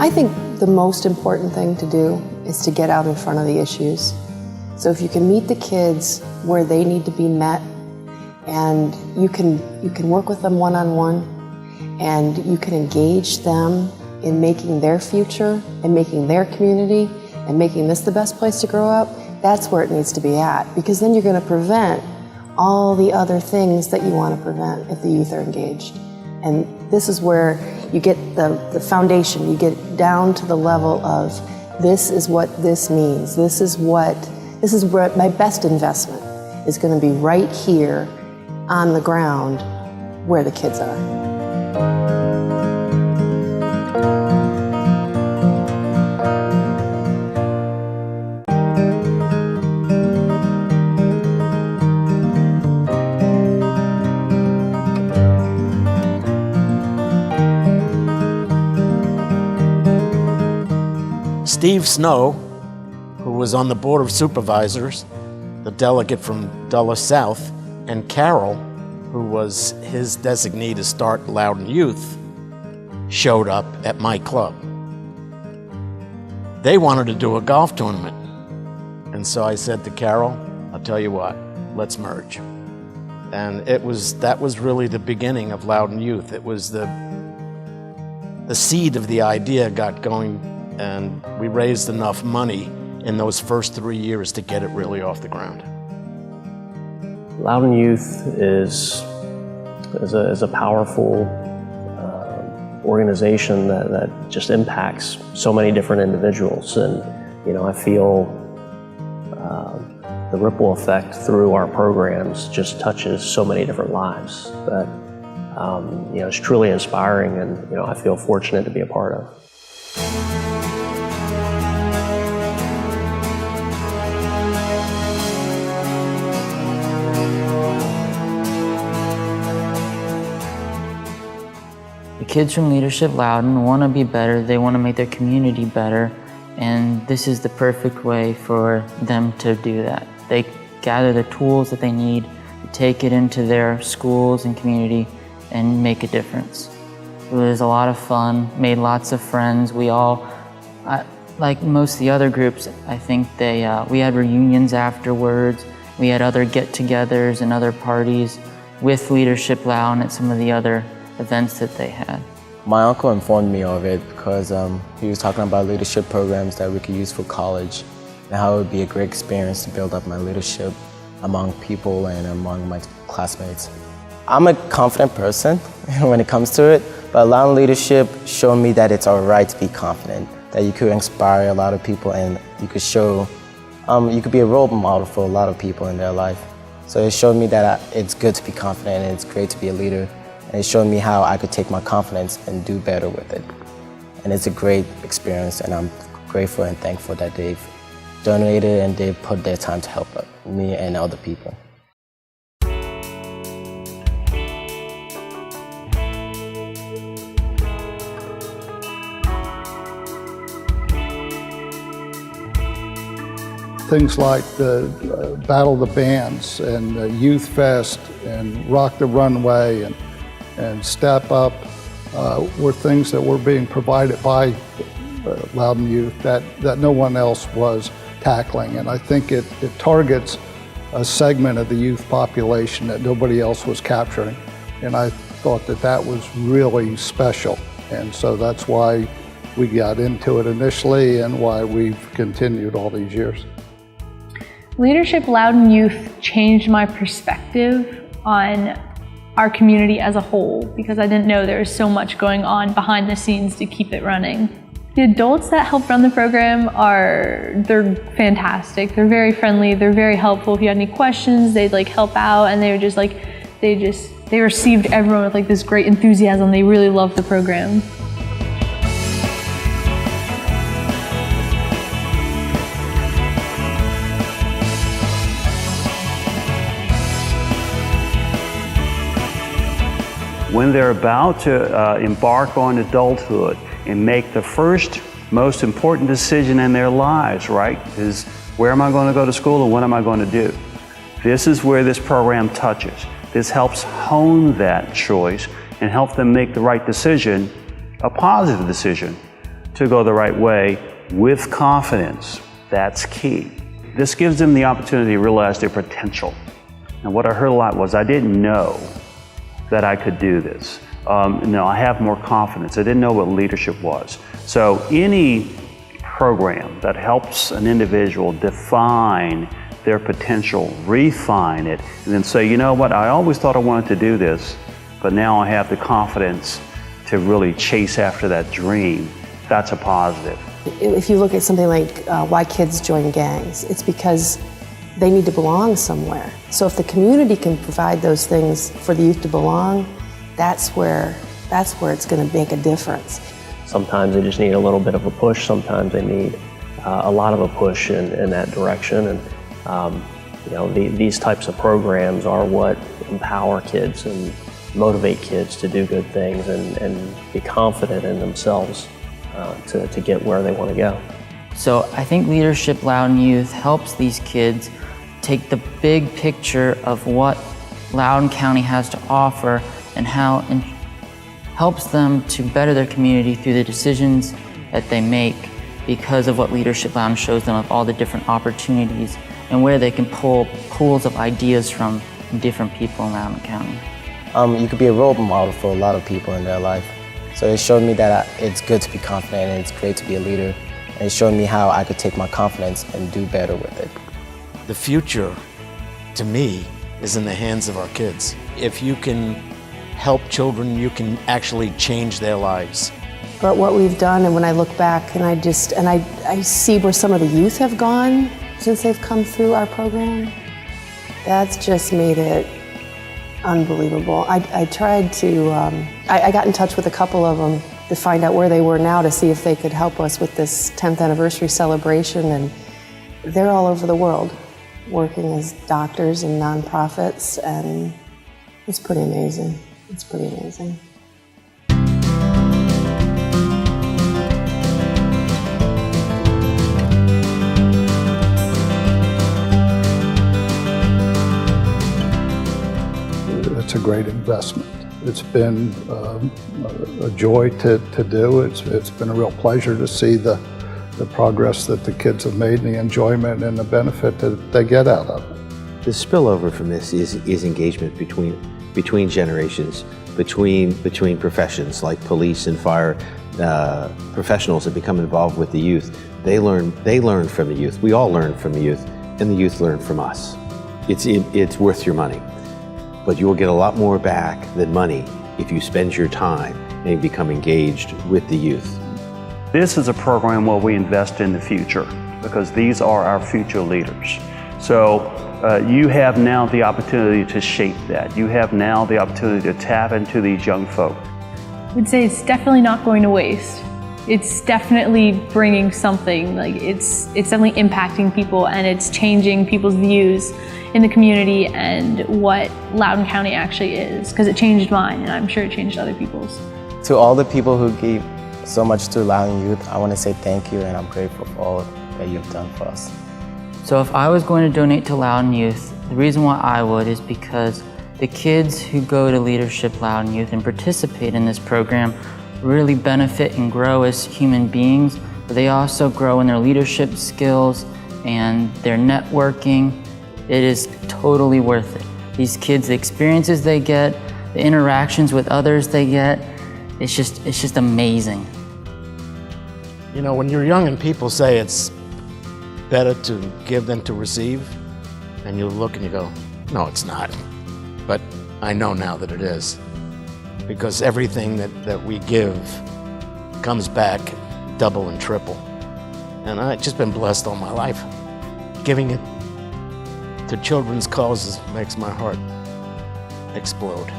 I think the most important thing to do is to get out in front of the issues. So if you can meet the kids where they need to be met, and you can work with them one-on-one, and you can engage them in making their future and making their community and making this the best place to grow up, that's where it needs to be at, because then you're going to prevent all the other things that you want to prevent if the youth are engaged. And this is where you get the foundation, you get down to the level of, this is what this means, this is what my best investment is going to be right here on the ground where the kids are. Steve Snow, who was on the Board of Supervisors, the delegate from Dulles South, and Carol, who was his designee to start Loudoun Youth, showed up at my club. They wanted to do a golf tournament. And so I said to Carol, I'll tell you what, let's merge. And that was really the beginning of Loudoun Youth. It was the seed of the idea got going, and we raised enough money in those first 3 years to get it really off the ground. Loudoun Youth is a powerful organization that just impacts so many different individuals, and I feel the ripple effect through our programs just touches so many different lives that it's truly inspiring, and I feel fortunate to be a part of. The kids from Leadership Loudoun want to be better, they want to make their community better, and this is the perfect way for them to do that. They gather the tools that they need to take it into their schools and community and make a difference. It was a lot of fun, made lots of friends. We all, like most of the other groups, I think we had reunions afterwards. We had other get-togethers and other parties with Leadership Loudoun at some of the other events that they had. My uncle informed me of it because he was talking about leadership programs that we could use for college and how it would be a great experience to build up my leadership among people and among my classmates. I'm a confident person when it comes to it, but Loudoun Leadership showed me that it's all right to be confident, that you could inspire a lot of people, and you could show, you could be a role model for a lot of people in their life. So it showed me that it's good to be confident and it's great to be a leader. And it showed me how I could take my confidence and do better with it. And it's a great experience, and I'm grateful and thankful that they've donated and they've put their time to help me and other people. Things like the Battle of the Bands and Youth Fest and Rock the Runway and Step Up were things that were being provided by Loudoun Youth that no one else was tackling. And I think it targets a segment of the youth population that nobody else was capturing. And I thought that was really special. And so that's why we got into it initially and why we've continued all these years. Leadership Loudoun Youth changed my perspective on our community as a whole, because I didn't know there was so much going on behind the scenes to keep it running. The adults that help run the program they're fantastic. They're very friendly, they're very helpful. If you had any questions, they'd help out, and they were just they received everyone with this great enthusiasm. They really loved the program. When they're about to embark on adulthood and make the first, most important decision in their lives, right, is where am I going to go to school and what am I going to do? This is where this program touches. This helps hone that choice and help them make the right decision, a positive decision, to go the right way with confidence. That's key. This gives them the opportunity to realize their potential. And what I heard a lot was, I didn't know that I could do this. I have more confidence. I didn't know what leadership was. So any program that helps an individual define their potential, refine it, and then say, you know what, I always thought I wanted to do this, but now I have the confidence to really chase after that dream, that's a positive. If you look at something like why kids join gangs, it's because they need to belong somewhere. So if the community can provide those things for the youth to belong, that's where it's going to make a difference. Sometimes they just need a little bit of a push. Sometimes they need a lot of a push in that direction. And these types of programs are what empower kids and motivate kids to do good things and be confident in themselves to get where they want to go. So I think Leadership Loudoun Youth helps these kids take the big picture of what Loudoun County has to offer and how it helps them to better their community through the decisions that they make because of what Leadership Loudoun shows them of all the different opportunities and where they can pull pools of ideas from different people in Loudoun County. You could be a role model for a lot of people in their life. So it showed me that it's good to be confident and it's great to be a leader. And it showed me how I could take my confidence and do better with it. The future, to me, is in the hands of our kids. If you can help children, you can actually change their lives. But what we've done, and when I look back and I see where some of the youth have gone since they've come through our program, that's just made it unbelievable. I tried to, I got in touch with a couple of them to find out where they were now to see if they could help us with this 10th anniversary celebration, and they're all over the world working as doctors and nonprofits, and it's pretty amazing. It's pretty amazing. It's a great investment. It's been a joy to do. It's been a real pleasure to see the progress that the kids have made and the enjoyment and the benefit that they get out of it. The spillover from this is engagement between generations, between professions like police and fire professionals that become involved with the youth. They learn from the youth. We all learn from the youth, and the youth learn from us. It's worth your money. But you'll get a lot more back than money if you spend your time and become engaged with the youth. This is a program where we invest in the future because these are our future leaders. So you have now the opportunity to shape that. You have now the opportunity to tap into these young folk. I would say it's definitely not going to waste. It's definitely bringing something, like it's definitely impacting people, and it's changing people's views in the community and what Loudoun County actually is, because it changed mine, and I'm sure it changed other people's. To all the people who gave so much to Loudoun Youth, I want to say thank you, and I'm grateful for all that you've done for us. So if I was going to donate to Loudoun Youth, the reason why I would is because the kids who go to Leadership Loudoun Youth and participate in this program really benefit and grow as human beings, but they also grow in their leadership skills and their networking. It is totally worth it. These kids, the experiences they get, the interactions with others they get, it's just amazing. You know, when you're young and people say it's better to give than to receive, and you look and you go, no, it's not. But I know now that it is. Because everything that we give comes back double and triple. And I've just been blessed all my life. Giving it to children's causes makes my heart explode.